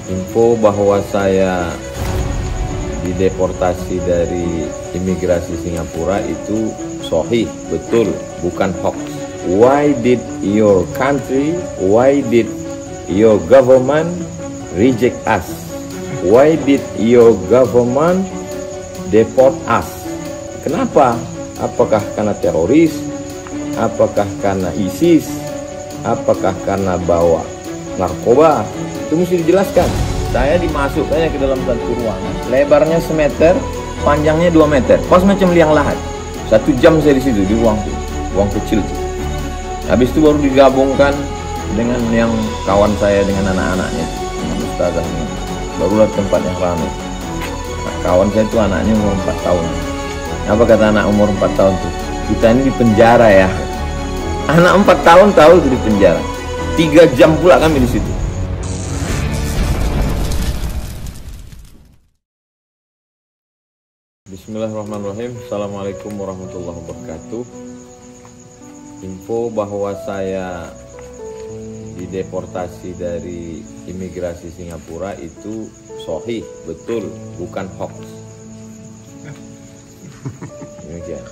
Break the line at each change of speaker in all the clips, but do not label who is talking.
Info bahwa saya dideportasi dari imigrasi Singapura itu sahih, betul, bukan hoax. Why did your country, why did your government reject us? Why did your government deport us? Kenapa? Apakah karena teroris? Apakah karena ISIS? Apakah karena bawa narkoba? Itu mesti dijelaskan. Saya dimasukkannya ke dalam satu ruangan, lebarnya semeter, panjangnya 2 meter, pas macam liang lahat. 1 jam saya di situ, di ruang kecil itu. Habis itu baru digabungkan dengan yang kawan saya dengan anak-anaknya, dengan ustazahnya. Barulah tempat yang ramai. Nah, kawan saya itu anaknya umur 4 tahun. Apa kata anak umur 4 tahun tuh? Kita ini di penjara ya. Anak 4 tahun tahu itu di penjara. 3 jam pula kami di situ. Bismillahirrahmanirrahim. Assalamualaikum warahmatullahi wabarakatuh. Info bahwa saya dideportasi dari imigrasi Singapura itu sahih, betul, bukan hoax. Demikian.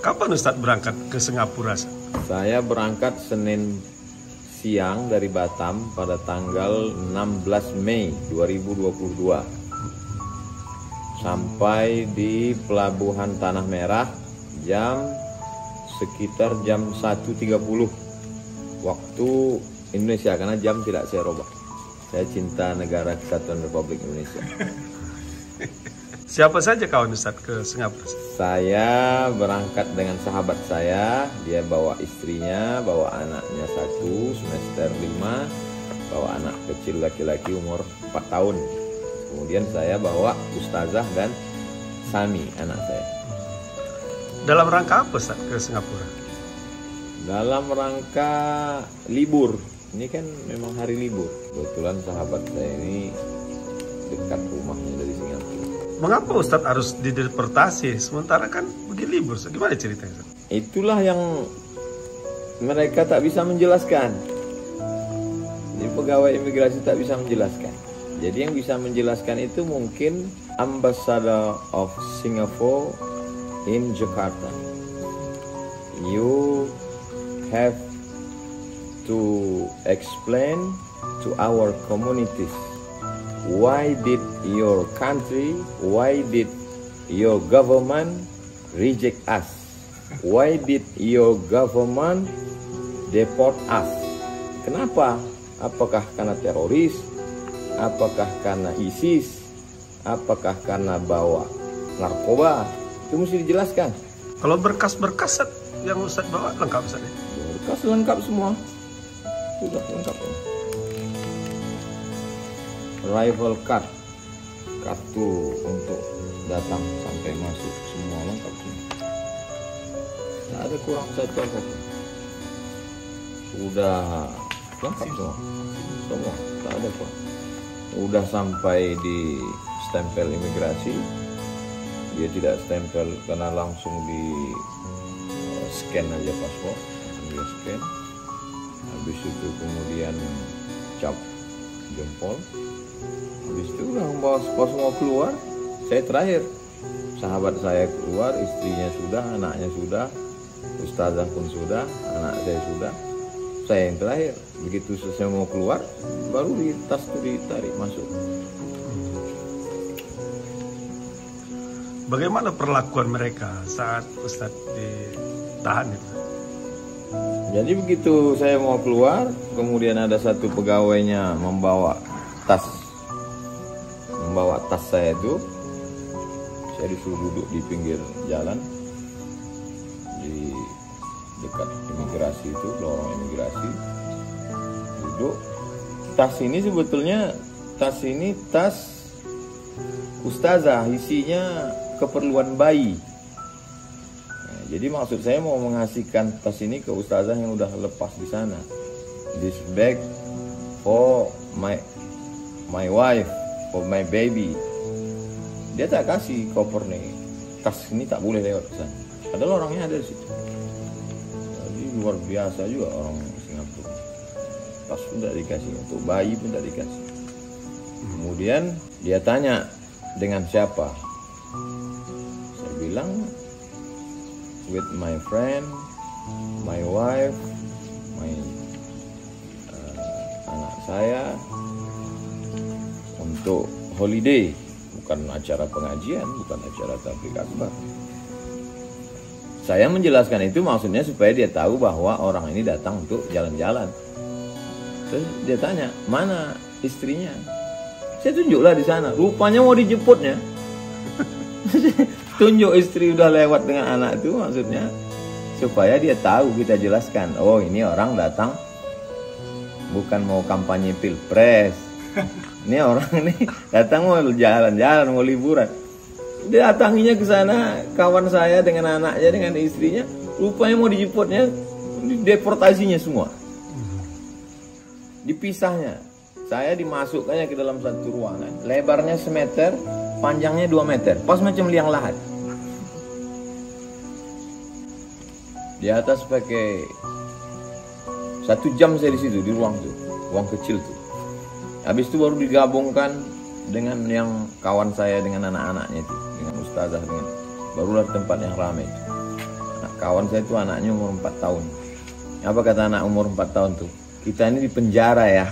Kapan Ustadz berangkat ke Singapura?
Saya berangkat Senin siang dari Batam pada tanggal 16 Mei 2022. Sampai di Pelabuhan Tanah Merah sekitar jam 1.30 waktu Indonesia, karena jam tidak saya robah. Saya cinta negara Kesatuan Republik Indonesia.
Siapa saja kawan Ustadz ke Singapura?
Saya berangkat dengan sahabat saya, dia bawa istrinya, bawa anaknya 1 semester 5, bawa anak kecil laki-laki umur 4 tahun. Kemudian saya bawa ustazah dan Sami, anak saya.
Dalam rangka apa Ustaz ke Singapura?
Dalam rangka libur. Ini kan memang hari libur. Kebetulan sahabat saya ini dekat rumahnya dari Singapura.
Mengapa Ustaz harus dideportasi? Sementara kan pergi libur. Gimana ceritanya Ustaz?
Itulah yang mereka tak bisa menjelaskan. Jadi pegawai imigrasi tak bisa menjelaskan. Jadi yang bisa menjelaskan itu mungkin Ambassador of Singapore in Jakarta. You have to explain to our communities why did your country, why did your government reject us? Why did your government deport us? Kenapa? Apakah karena teroris? Apakah karena ISIS? Apakah karena bawa narkoba? Itu mesti dijelaskan.
Kalau berkas-berkas yang Ustaz bawa lengkap Ustaz ya?
Berkas lengkap semua. Sudah lengkap. Arrival card, kartu untuk datang sampai masuk, semua lengkap semua. Tidak ada kurang satu apapun. Sudah lengkap semua. Semua, tak ada kurang. Udah sampai di stempel imigrasi, dia tidak stempel karena langsung di scan aja paspor, dia scan. Habis itu kemudian cap jempol. Habis itu udah membawa semua keluar. Saya terakhir, sahabat saya keluar, istrinya sudah, anaknya sudah, ustazah pun sudah, anak saya sudah. Saya yang terakhir. Begitu selesai mau keluar, baru di tas itu ditarik masuk.
Bagaimana perlakuan mereka saat Ustadz ditahan itu?
Jadi begitu saya mau keluar, kemudian ada satu pegawainya membawa tas saya itu. Saya disuruh duduk di pinggir jalan di dekat imigrasi itu, lorong imigrasi. Duduk. Tas ini sebetulnya tas ustazah, isinya keperluan bayi. Nah, jadi maksud saya mau mengasihkan tas ini ke ustazah yang udah lepas di sana. This bag for my wife, for my baby. Dia tak kasih koper nih. Tas ini tak boleh lewat ke sana. Padahal orangnya ada di situ. Jadi luar biasa juga orang Singapura. Tas pun tak dikasih, untuk bayi pun tak dikasih. Kemudian dia tanya, dengan siapa? Saya bilang, with my friend, my wife, my anak saya, untuk holiday, bukan acara pengajian, bukan acara tabligh akbar. Saya menjelaskan itu maksudnya supaya dia tahu bahwa orang ini datang untuk jalan-jalan. Terus dia tanya, mana istrinya? Saya tunjuklah di sana. Rupanya mau dijemputnya. Tunjuk istri udah lewat dengan anak itu maksudnya supaya dia tahu, kita jelaskan. Oh, ini orang datang bukan mau kampanye pilpres. Ini orang ini datang mau jalan-jalan, mau liburan. Dia datanginya ke sana, kawan saya dengan anaknya, dengan istrinya, rupanya mau dijemputnya, deportasinya semua. Dipisahnya. Saya dimasukkannya ke dalam satu ruangan, lebarnya semeter, panjangnya 2 meter, pas macam liang lahat. Di atas pakai 1 jam saya di situ, di ruang itu, ruang kecil tuh. Habis itu baru digabungkan dengan yang kawan saya dengan anak-anaknya itu, dengan ustazah, dengan barulah tempat yang ramai itu. Nah, kawan saya itu anaknya umur 4 tahun. Apa kata anak umur 4 tahun tuh? Kita ini di penjara ya.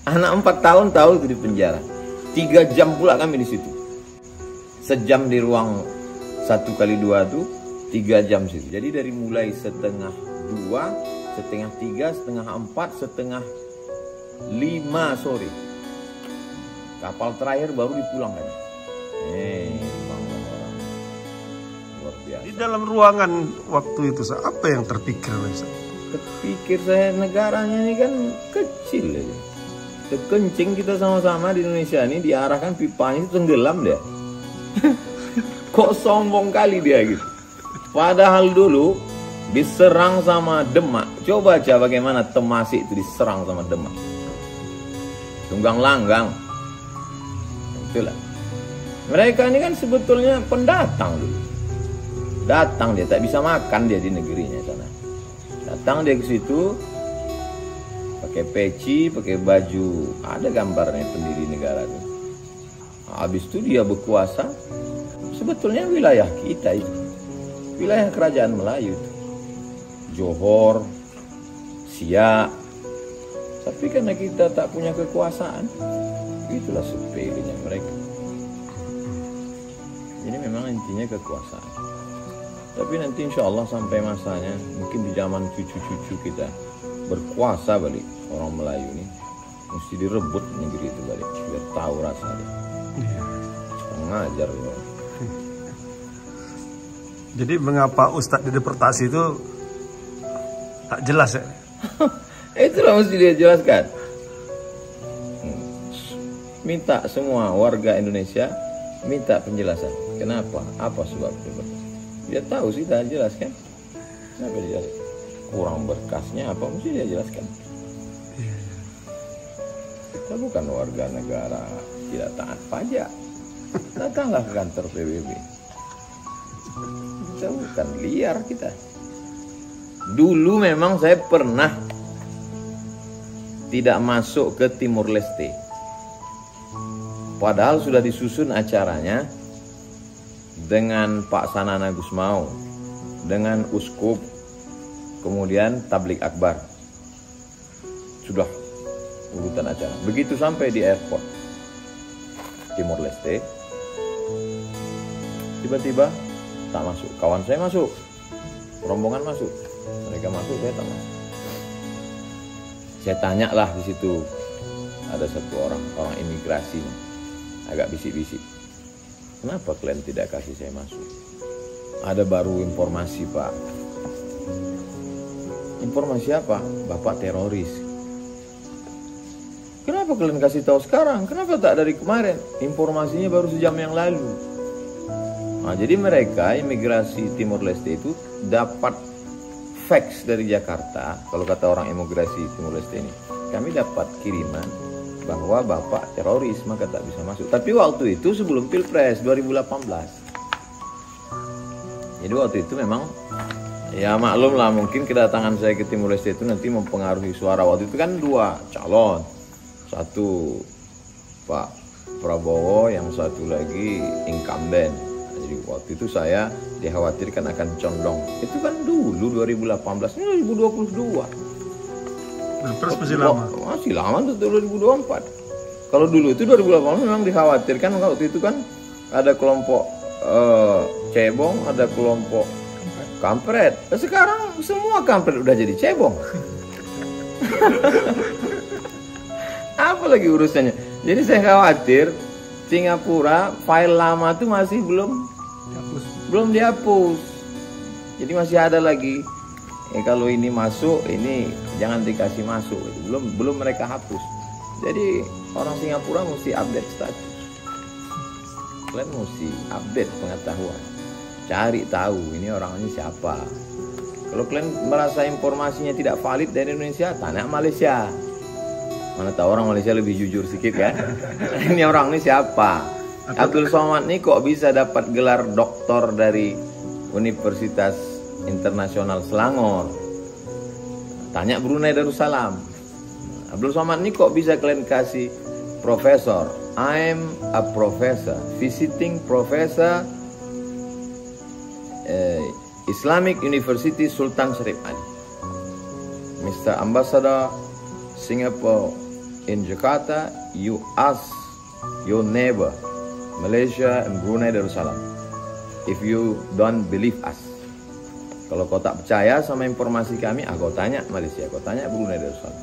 Anak 4 tahun tahu itu di penjara. 3 jam pula kami di situ. Sejam di ruang 1x2 tuh 3 jam situ. Jadi dari mulai 1:30, 2:30, 3, 3:30, 4, 4:30 sore. Kapal terakhir baru dipulangkan. Memang orang luar biasa.
Di dalam ruangan waktu itu, apa yang terpikir?
Terpikir saya, negaranya ini kan kecil ya. Kencing kita sama-sama di Indonesia ini, diarahkan pipanya itu tenggelam dia. Kok sombong kali dia gitu. Padahal dulu diserang sama Demak. Coba aja bagaimana Temasik itu diserang sama Demak. Tunggang langgang. Itulah. Mereka ini kan sebetulnya pendatang dulu. Datang dia, tak bisa makan dia di negerinya sana. Datang dia ke situ, pakai peci, pakai baju, ada gambarnya pendiri negara itu. Habis itu dia berkuasa. Sebetulnya wilayah kita itu, wilayah kerajaan Melayu itu, Johor, Siak. Tapi karena kita tak punya kekuasaan, itulah sepelenya mereka. Jadi memang intinya kekuasaan. Tapi nanti insya Allah sampai masanya, mungkin di zaman cucu-cucu kita berkuasa balik, orang Melayu ini mesti direbut negeri itu balik, biar tahu rasanya. Ngajar loh.
Jadi mengapa Ustadz dideportasi itu tak jelas ya?
Itulah mesti dia jelaskan. Minta semua warga Indonesia minta penjelasan. Kenapa? Apa sebab deportasi? Dia tahu sih, dah jelaskan. Kenapa dia jelaskan? Kurang berkasnya apa? Mesti dia jelaskan. Kita bukan warga negara tidak taat pajak. Datanglah ke kantor PBB. Kita bukan liar kita. Dulu memang saya pernah tidak masuk ke Timur Leste. Padahal sudah disusun acaranya dengan Pak Sanana Gusmao, dengan Uskup, kemudian Tabligh Akbar. Sudah urutan acara. Begitu sampai di airport Timur Leste, tiba-tiba tak masuk. Kawan saya masuk, rombongan masuk, mereka masuk, saya tak masuk. Saya tanya lah di situ, ada satu orang imigrasi, agak bisik-bisik. Kenapa kalian tidak kasih saya masuk? Ada baru informasi, Pak. Informasi apa? Bapak teroris. Kenapa kalian kasih tahu sekarang? Kenapa tak dari kemarin? Informasinya baru sejam yang lalu. Nah, jadi mereka imigrasi Timur Leste itu dapat fax dari Jakarta. Kalau kata orang imigrasi Timur Leste ini, kami dapat kiriman bahwa bapak teroris, maka tak bisa masuk. Tapi waktu itu sebelum Pilpres 2018. Jadi waktu itu memang, ya maklum lah, mungkin kedatangan saya ke Timur Leste itu nanti mempengaruhi suara. Waktu itu kan 2 calon, satu Pak Prabowo, yang satu lagi incumbent. Jadi waktu itu saya dikhawatirkan akan condong. Itu kan dulu 2018, ini 2022.
Pilpres masih lama.
Masih lama tuh 2024. Kalau dulu itu 2018 memang dikhawatirkan, waktu itu kan ada kelompok cebong, ada kelompok kampret. Sekarang semua kampret udah jadi cebong. Apa lagi urusannya? Jadi saya khawatir Singapura file lama tuh masih belum dihapus. Jadi masih ada lagi. Kalau ini masuk, ini jangan dikasih masuk. Belum mereka hapus. Jadi orang Singapura mesti update status. Kalian mesti update pengetahuan. Cari tahu ini orang ini siapa. Kalau kalian merasa informasinya tidak valid dari Indonesia, tanya Malaysia. Mana tahu orang Malaysia lebih jujur sedikit kan. Ini orang ini siapa? Abdul Somad ini kok bisa dapat gelar doktor dari Universitas Internasional Selangor? Tanya Brunei Darussalam. Abdul Somad ini kok bisa kalian kasih profesor? I'm a professor, visiting professor Islamic University Sultan Syarif Ali. Mr. Ambassador Singapore in Jakarta, you ask your neighbor Malaysia and Brunei Darussalam if you don't believe us. Kalau kau tak percaya sama informasi kami, kau tanya Malaysia, kau tanya Brunei Darussalam.